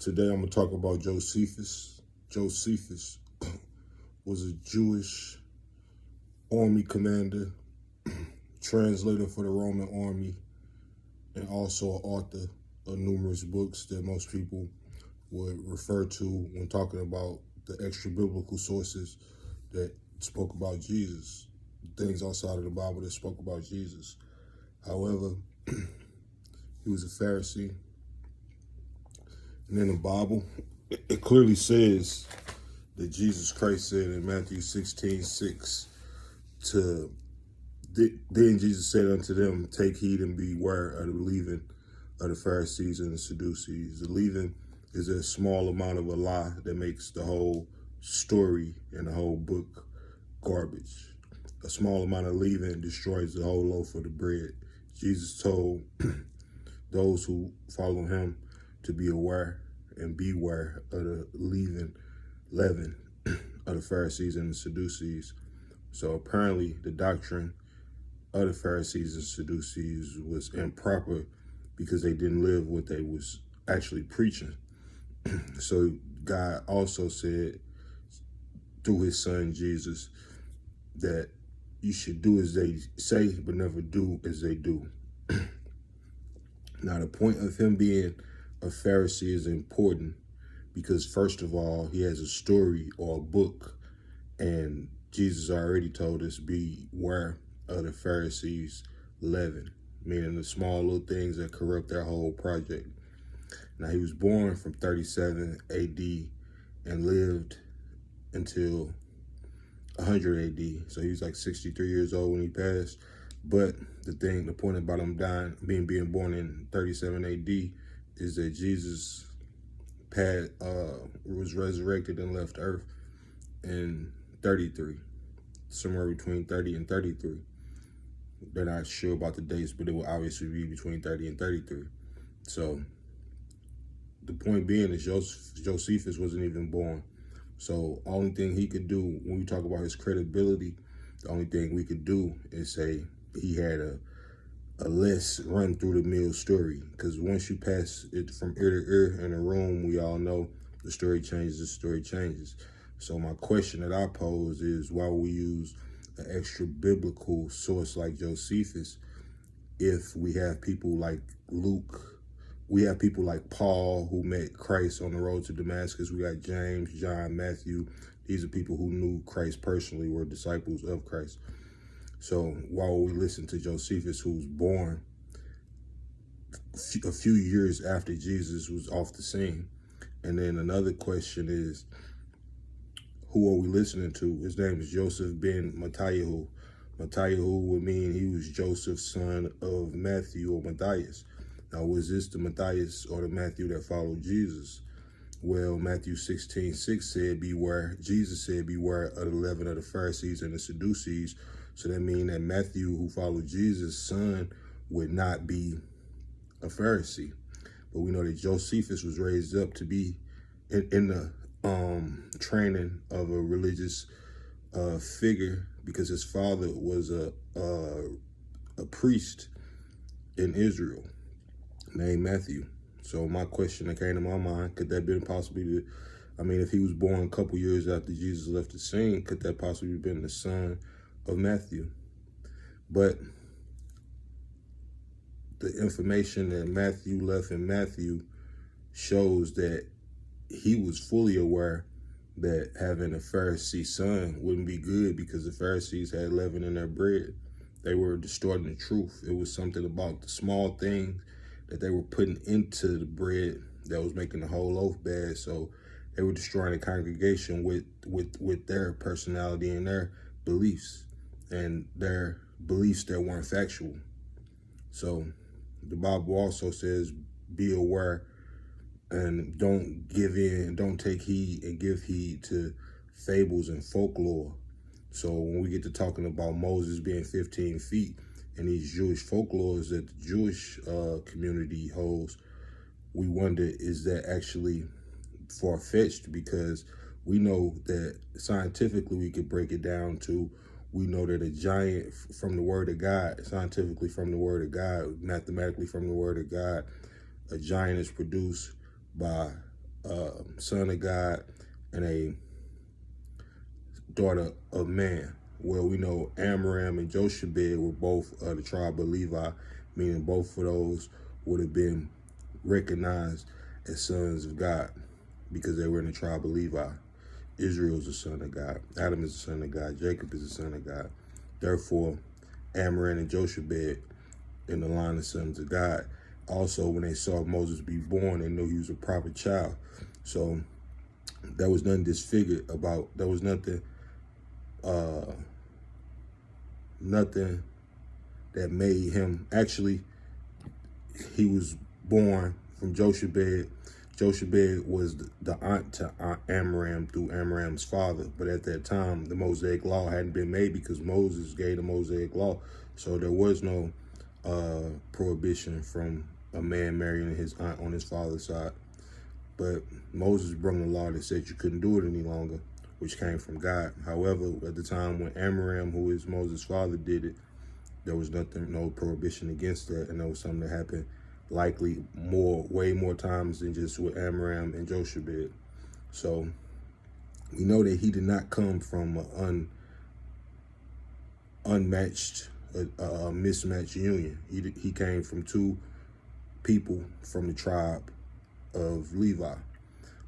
Today I'm going to talk about Josephus. Josephus was a Jewish army commander, translator for the Roman army, and also an author of numerous books that most people would refer to when talking about the extra biblical sources that spoke about Jesus, things outside of the Bible that spoke about Jesus. However, he was a Pharisee. And in the Bible, it clearly says that Jesus Christ said in Matthew 16:6, then Jesus said unto them, take heed and beware of the leaven of the Pharisees and the Sadducees. The leaven is a small amount of a lie that makes the whole story and the whole book garbage. A small amount of leaven destroys the whole loaf of the bread. Jesus told those who follow him to be aware and beware of the leaven of the Pharisees and the Sadducees. So apparently the doctrine of the Pharisees and Sadducees was improper because they didn't live what they was actually preaching. So God also said through his son Jesus that you should do as they say, but never do as they do. Now, the point of him being a Pharisee is important because, first of all, he has a story or a book, and Jesus already told us, beware of the Pharisees' leaven, meaning the small little things that corrupt their whole project. Now, he was born from 37 AD and lived until 100 AD. So he was like 63 years old when he passed. But the point about him being born in 37 AD is that Jesus was resurrected and left earth in 33, somewhere between 30 and 33. They're not sure about the dates, but it will obviously be between 30 and 33. So the point being is Josephus wasn't even born. So only thing he could do when we talk about his credibility, the only thing we could do is say he had a less run through the mill story. Because once you pass it from ear to ear in a room, we all know the story changes. So my question that I pose is, why would we use an extra biblical source like Josephus if we have people like Luke, we have people like Paul who met Christ on the road to Damascus, we got James, John, Matthew. These are people who knew Christ personally, were disciples of Christ. So why would we listen to Josephus, who was born a few years after Jesus was off the scene? And then another question is, who are we listening to? His name is Josephus Ben mattiyahu. Mattiyahu would mean he was Joseph's son of Matthew or Matthias. Now, was this the Matthias or the Matthew that followed Jesus? Well, Matthew 16:6 said, beware. Jesus said, beware of the leaven of the Pharisees and the Sadducees. So that means that Matthew, who followed Jesus' son, would not be a Pharisee. But we know that Josephus was raised up to be in the training of a religious figure because his father was a priest in Israel named Matthew. So my question that came to my mind, could that been possibly if he was born a couple years after Jesus left the scene, could that possibly have been the son of Matthew? But the information that Matthew left in Matthew shows that he was fully aware that having a Pharisee son wouldn't be good because the Pharisees had leaven in their bread. They were distorting the truth. It was something about the small things that they were putting into the bread that was making the whole loaf bad. So they were destroying the congregation with their personality and their beliefs, and their beliefs that weren't factual. So the Bible also says, be aware and don't give in, don't take heed and give heed to fables and folklore. So when we get to talking about Moses being 15 feet and these Jewish folklores that the Jewish community holds, we wonder, is that actually far-fetched? Because we know that scientifically we could break it down to, we know that a giant from the word of God, scientifically from the word of God, mathematically from the word of God, a giant is produced by son of God and a daughter of man. Well, we know Amram and Jochebed were both the tribe of Levi, meaning both of those would have been recognized as sons of God because they were in the tribe of Levi. Israel is the son of God. Adam is the son of God. Jacob is the son of God. Therefore, Amram and Jochebed in the line of sons of God. Also, when they saw Moses be born, they knew he was a proper child. So there was nothing disfigured about, there was nothing that made him, actually, he was born from Jochebed. Jochebed was the aunt to Amram through Amram's father. But at that time, the Mosaic law hadn't been made because Moses gave the Mosaic law. So there was no prohibition from a man marrying his aunt on his father's side. But Moses brought a law that said you couldn't do it any longer, which came from God. However, at the time when Amram, who is Moses' father, did it, there was no prohibition against that, and that was something that happened likely way more times than just with Amram and Jochebed. So we know that he did not come from an unmatched, mismatched union. He came from two people from the tribe of Levi.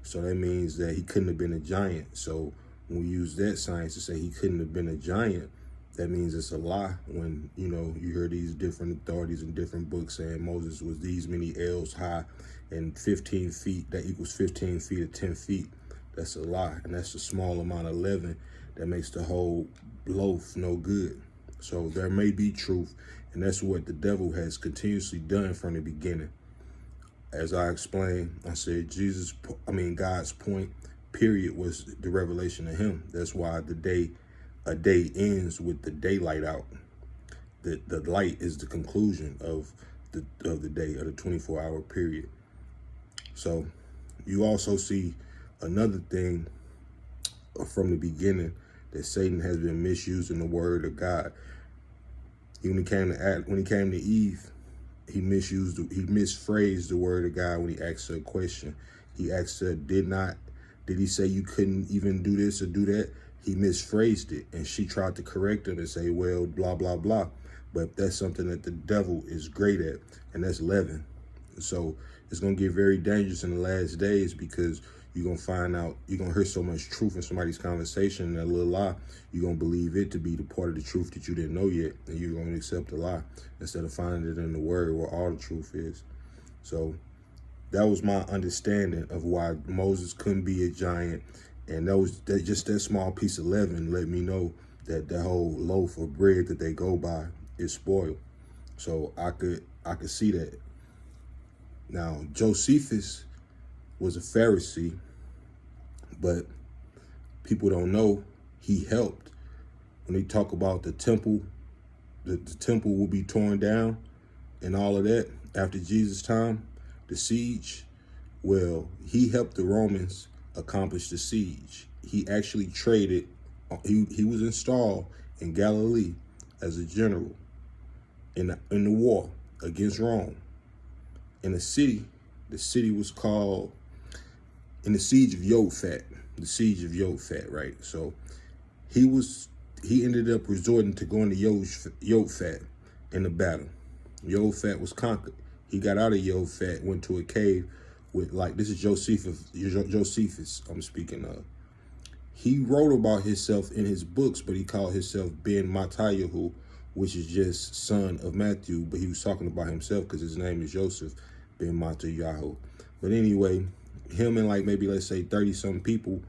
So that means that he couldn't have been a giant. So when we use that science to say he couldn't have been a giant, that means it's a lie. When, you know, you hear these different authorities in different books saying Moses was these many ells high and 15 feet, that equals 15 feet or 10 feet. That's a lie. And that's a small amount of leaven that makes the whole loaf no good. So there may be truth, and that's what the devil has continuously done from the beginning. As I explained, I said God's point, period, was the revelation of him. That's why a day ends with the daylight out. The light is the conclusion of the day, of the 24-hour period. So you also see another thing from the beginning, that Satan has been misusing the word of God. When he came to Eve, he misphrased the word of God when he asked her a question. He asked her, did he say you couldn't even do this or do that? He misphrased it, and she tried to correct him and say, well, blah, blah, blah. But that's something that the devil is great at, and that's leaven. So it's going to get very dangerous in the last days, because you're going to find out, you're going to hear so much truth in somebody's conversation, and that little lie, you're going to believe it to be the part of the truth that you didn't know yet, and you're going to accept the lie instead of finding it in the word where all the truth is. So that was my understanding of why Moses couldn't be a giant, and just that small piece of leaven let me know that the whole loaf of bread that they go by is spoiled. So I could see that. Now, Josephus was a Pharisee, but people don't know he helped. When they talk about the temple, the temple will be torn down and all of that after Jesus' time, the siege, well, he helped the Romans accomplish the siege. He actually traded, he was installed in Galilee as a general in the war against Rome. In the city was called, in the siege of Yodfat, right? So he ended up resorting to going to Yodfat in the battle. Yodfat was conquered. He got out of Yodfat, went to a cave with, like, this is Josephus I'm speaking of. He wrote about himself in his books, but he called himself Ben Mattiyahu, which is just son of Matthew, but he was talking about himself because his name is Joseph Ben Mattiyahu. But anyway, him and like maybe let's say 30-some people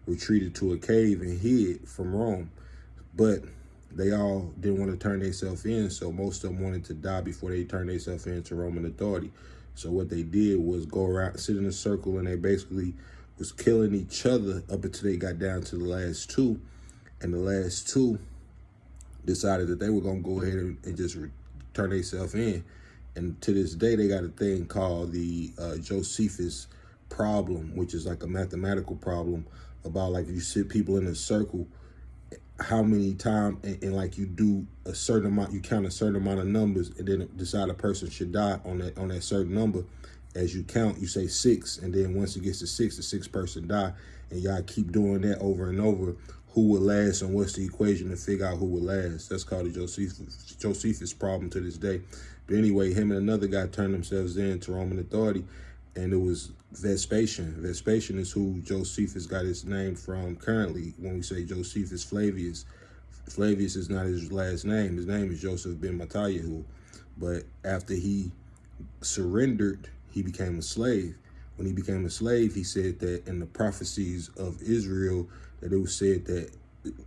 retreated to a cave and hid from Rome. But they all didn't want to turn themselves in, so most of them wanted to die before they turned themselves in to Roman authority. So what they did was go around, sit in a circle, and they basically was killing each other up until they got down to the last two. And the last two decided that they were going to go ahead and just turn themselves in. And to this day, they got a thing called the Josephus problem, which is like a mathematical problem about, like, if you sit people in a circle, how many times, and like you do a certain amount, you count a certain amount of numbers, and then decide a person should die on that certain number. as you count, you say 6, and then once it gets to 6, the 6th person die, and y'all keep doing that over and over. Who will last, and what's the equation to figure out who will last? That's called the Josephus problem to this day. But anyway, him and another guy turned themselves in to Roman authority, and it was Vespasian. Vespasian is who Josephus got his name from currently. When we say Josephus Flavius, Flavius is not his last name. His name is Josephus Ben mattiyahu. But after he surrendered, he became a slave. When he became a slave, he said that in the prophecies of Israel, that it was said that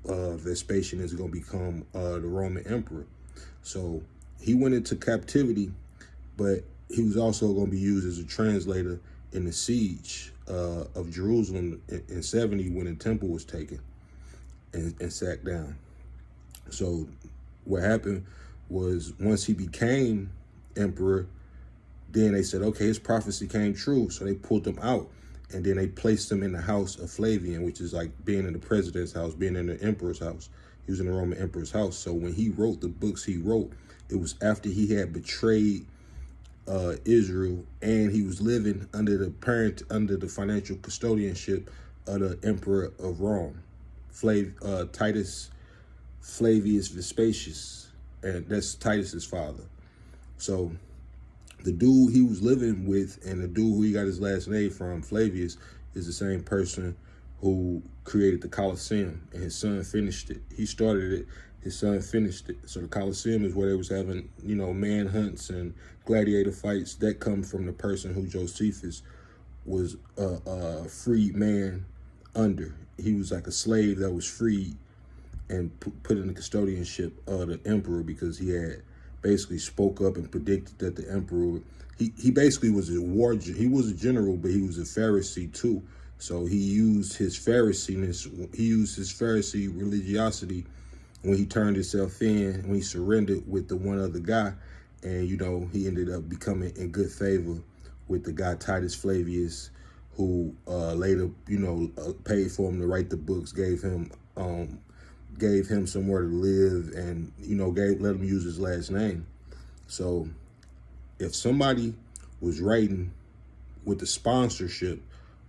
Vespasian is going to become the Roman emperor. So he went into captivity, but he was also going to be used as a translator in the siege of Jerusalem in 70 when the temple was taken and sacked down. So what happened was once he became emperor, then they said, okay, his prophecy came true. So they pulled him out, and then they placed him in the house of Flavian, which is like being in the president's house, being in the emperor's house. He was in the Roman emperor's house. So when he wrote the books he wrote, it was after he had betrayed Israel, and he was living under the financial custodianship of the emperor of Rome, Titus Flavius Vespasius, and that's Titus's father. So the dude he was living with and the dude who he got his last name from, Flavius, is the same person who created the Colosseum, and his son finished it. He started it, his son finished it. So the Colosseum is where they was having, manhunts and gladiator fights. That come from the person who Josephus was a freed man under. He was like a slave that was freed and put in the custodianship of the emperor because he had basically spoke up and predicted that the emperor, he basically was he was a general, but he was a Pharisee too. So he used his Phariseeness, he used his Pharisee religiosity when he turned himself in, when he surrendered with the one other guy. And, he ended up becoming in good favor with the guy Titus Flavius, who later, paid for him to write the books, gave him somewhere to live, and, let him use his last name. So if somebody was writing with the sponsorship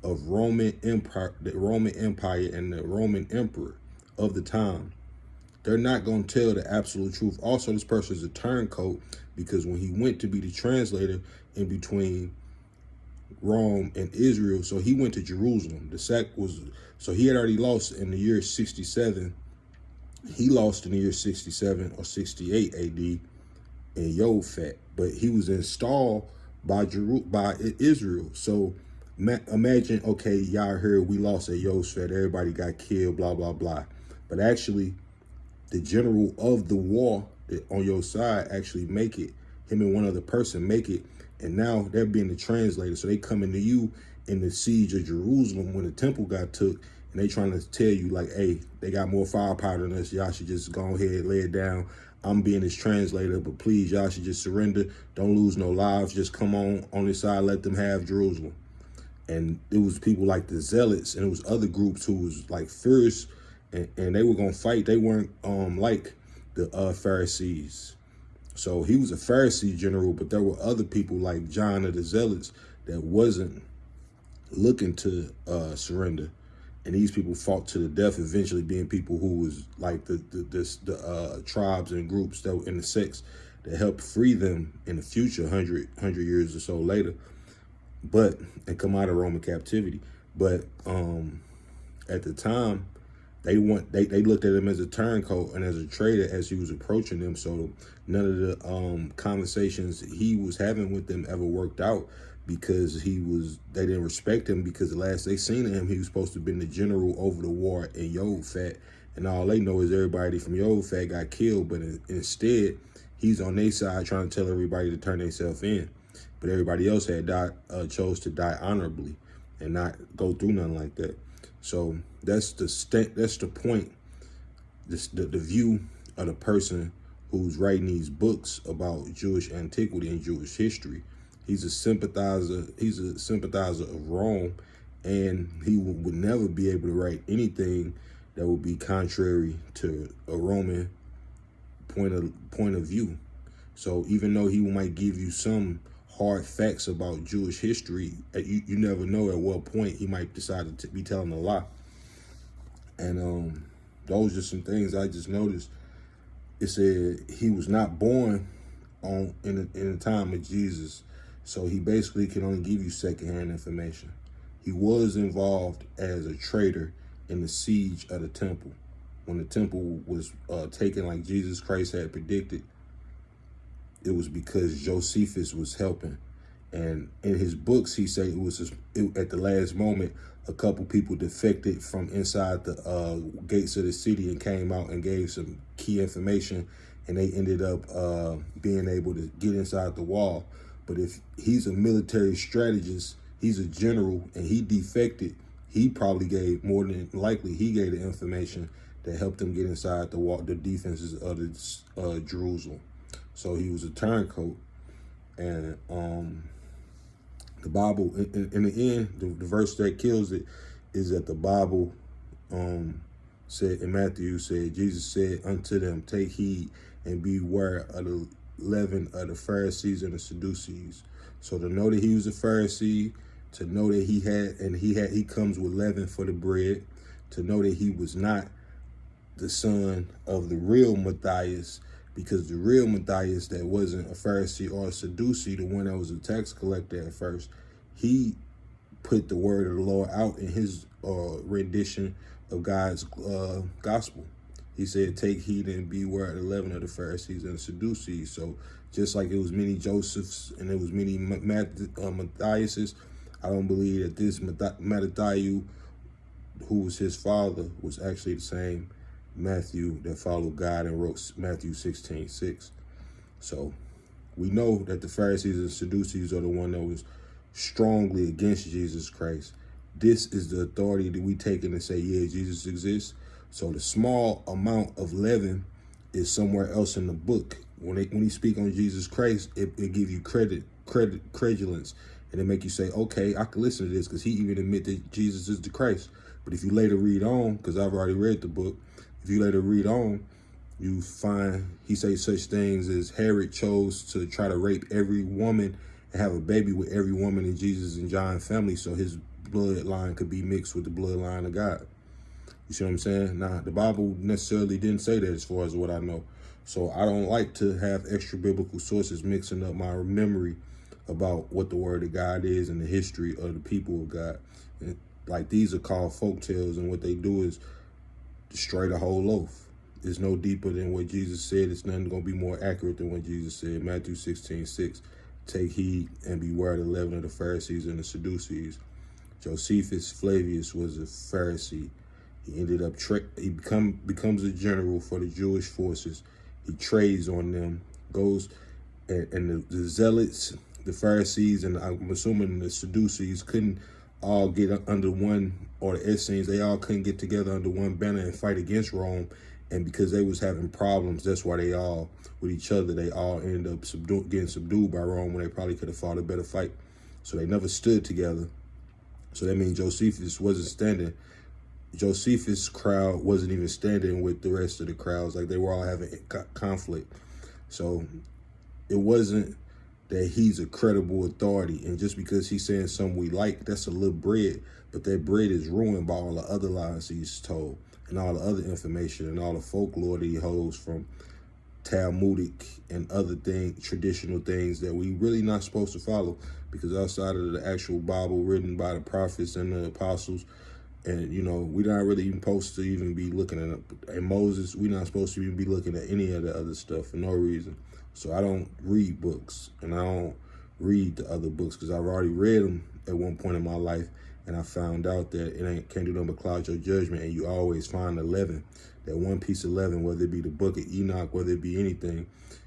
of Roman Empire, the Roman Empire and the Roman emperor of the time, they're not going to tell the absolute truth. Also, this person is a turncoat, because when he went to be the translator in between Rome and Israel, so he went to Jerusalem. So he had already lost in the year 67. He lost in the year 67 or 68 AD in Yofat, but he was installed by Israel. So imagine, okay, y'all heard we lost at Yofat, everybody got killed, blah, blah, blah. But actually, the general of the war on your side actually make it. Him and one other person make it. And now they're being the translator. So they coming to you in the siege of Jerusalem when the temple got took. And they trying to tell you like, hey, they got more firepower than us. Y'all should just go ahead, lay it down. I'm being his translator, but please, y'all should just surrender. Don't lose no lives. Just come on this side. Let them have Jerusalem. And it was people like the Zealots, and it was other groups who was like fierce, and they were going to fight. They weren't like the Pharisees. So he was a Pharisee general, but there were other people like John of the Zealots that wasn't looking to surrender. And these people fought to the death, eventually being people who was like the tribes and groups that were in the sects that helped free them in the future, 100 years or so later, and come out of Roman captivity. But at the time, they looked at him as a turncoat and as a traitor as he was approaching them. So none of the conversations he was having with them ever worked out, because they didn't respect him, because the last they seen of him, he was supposed to have been the general over the war in Yofat, and all they know is everybody from Yofat got killed, but instead he's on their side trying to tell everybody to turn themselves in. But everybody else had chose to die honorably and not go through nothing like that. So that's the point, the view of the person who's writing these books about Jewish antiquity and Jewish history. He's a sympathizer of Rome, and he would never be able to write anything that would be contrary to a Roman point of view. So even though he might give you some hard facts about Jewish history, you never know at what point he might decide to be telling a lie. And those are some things I just noticed. It said he was not born in the time of Jesus, so he basically can only give you secondhand information. He was involved as a traitor in the siege of the temple. When the temple was taken like Jesus Christ had predicted, it was because Josephus was helping. And in his books, he said at the last moment, a couple people defected from inside the gates of the city and came out and gave some key information, and they ended up being able to get inside the wall. But if he's a military strategist, he's a general, and he defected, he probably gave, more than likely, he gave the information that helped them get inside the wall, the defenses of Jerusalem. So he was a turncoat. And the Bible, in the end, the verse that kills it is that the Bible said in Matthew, said, Jesus said unto them, take heed and beware of the leaven of the Pharisees and the Sadducees. So to know that he was a Pharisee, to know that he comes with leaven for the bread, to know that he was not the son of the real Matthias, because the real Matthias that wasn't a Pharisee or a Sadducee, the one that was a tax collector at first, he put the word of the Lord out in his rendition of God's gospel. He said, take heed and beware of the leaven of the Pharisees and the Sadducees. So just like it was many Josephs and there was many Matthiases, I don't believe that this Mattiyahu, who was his father, was actually the same Matthew that followed God and wrote Matthew 16:6. So we know that the Pharisees and Sadducees are the one that was strongly against Jesus Christ. This is the authority that we take in and say, yeah, Jesus exists. So the small amount of leaven is somewhere else in the book. When he speak on Jesus Christ, it give you credulence, and it make you say, okay, I can listen to this, because he even admit that Jesus is the Christ. But if you later read on, because I've already read the book, if you later read on, you find he says such things as Herod chose to try to rape every woman and have a baby with every woman in Jesus and John family, so his bloodline could be mixed with the bloodline of God. You see what I'm saying? Now, the Bible necessarily didn't say that as far as what I know. So I don't like to have extra biblical sources mixing up my memory about what the word of God is and the history of the people of God. And like, these are called folk tales, and what they do is destroy the whole loaf. It's no deeper than what Jesus said. It's nothing going to be more accurate than what Jesus said. Matthew 16:6. Take heed and beware of the leaven of the Pharisees and the Sadducees. Josephus Flavius was a Pharisee. He ended up becomes a general for the Jewish forces. He trades on them, goes and the zealots, the Pharisees, and I'm assuming the Sadducees couldn't all get under one, or the Essenes, they all couldn't get together under one banner and fight against Rome. And because they was having problems, that's why they all, with each other, they all ended up getting subdued by Rome, when they probably could have fought a better fight. So they never stood together. So that means Josephus wasn't standing. Josephus' crowd wasn't even standing with the rest of the crowds. Like, they were all having conflict. So it wasn't that he's a credible authority, and just because he's saying something we like, that's a little bread, but that bread is ruined by all the other lies he's told, and all the other information, and all the folklore that he holds from Talmudic and other traditional things that we really not supposed to follow, because outside of the actual Bible written by the prophets and the apostles, and we're not really even supposed to even be looking at Moses. We're not supposed to even be looking at any of the other stuff for no reason. So I don't read books, and I don't read the other books, because I've already read them at one point in my life, and I found out that it can't do nothing but cloud your judgment, and you always find the leaven, that one piece of leaven, whether it be the book of Enoch, whether it be anything,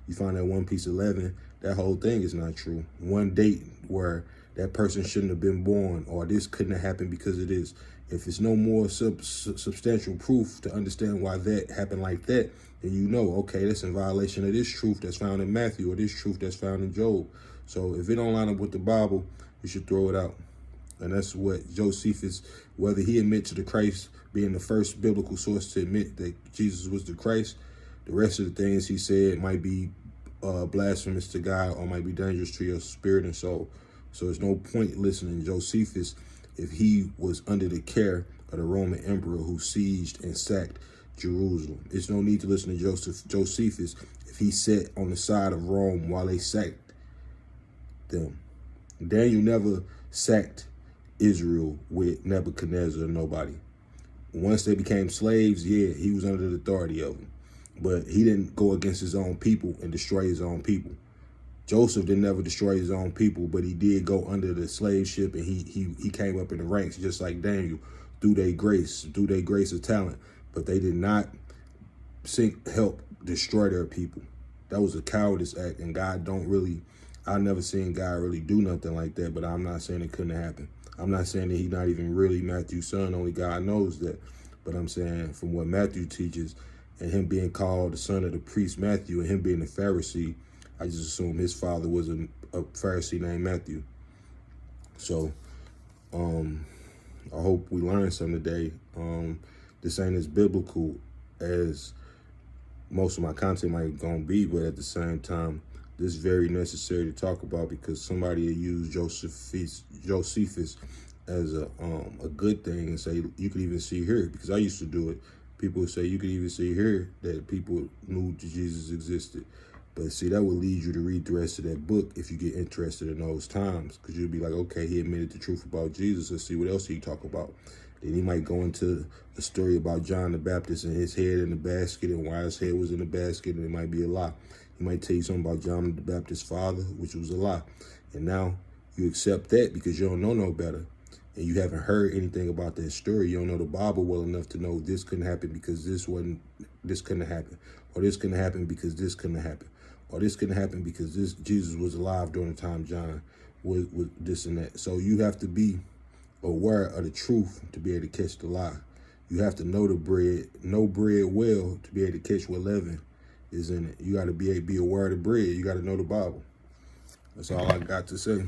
you find that one piece of leaven, that whole thing is not true. One date where that person shouldn't have been born, or this couldn't have happened because of this. If it's no more substantial proof to understand why that happened like that, then okay, that's in violation of this truth that's found in Matthew, or this truth that's found in Job. So if it don't line up with the Bible, you should throw it out. And that's what Josephus, whether he admit to the Christ being the first biblical source to admit that Jesus was the Christ, the rest of the things he said might be blasphemous to God or might be dangerous to your spirit and soul. So there's no point listening to Josephus if he was under the care of the Roman emperor who sieged and sacked Jerusalem. It's no need to listen to Josephus if he sat on the side of Rome while they sacked them. Daniel never sacked Israel with Nebuchadnezzar or nobody. Once they became slaves, yeah, he was under the authority of them. But he didn't go against his own people and destroy his own people. Joseph didn't never destroy his own people, but he did go under the slave ship, and he came up in the ranks just like Daniel through their grace of talent. But they did not help destroy their people. That was a cowardice act, and God don't really, I never seen God really do nothing like that, but I'm not saying it couldn't happen. I'm not saying that he's not even really Matthew's son, only God knows that. But I'm saying from what Matthew teaches, and him being called the son of the priest Matthew, and him being a Pharisee, I just assume his father was a Pharisee named Matthew. So I hope we learned something today. This ain't as biblical as most of my content might gonna be, but at the same time, this is very necessary to talk about, because somebody will use Josephus as a good thing and say, you could even see here, because I used to do it. People would say, you could even see here that people knew Jesus existed. But see, that would lead you to read the rest of that book if you get interested in those times, because you'll be like, okay, he admitted the truth about Jesus. Let's see what else he talk about. Then he might go into a story about John the Baptist and his head in the basket and why his head was in the basket, and it might be a lie. He might tell you something about John the Baptist's father, which was a lie. And now you accept that because you don't know no better. And you haven't heard anything about that story. You don't know the Bible well enough to know this couldn't happen because this couldn't happen. Or this couldn't happen because this couldn't happen. Or this couldn't happen because Jesus was alive during the time John was this and that. So you have to be aware of the truth to be able to catch the lie. You have to know know bread well to be able to catch what leaven is in it. You got to be aware of the bread. You got to know the Bible. That's all I got to say.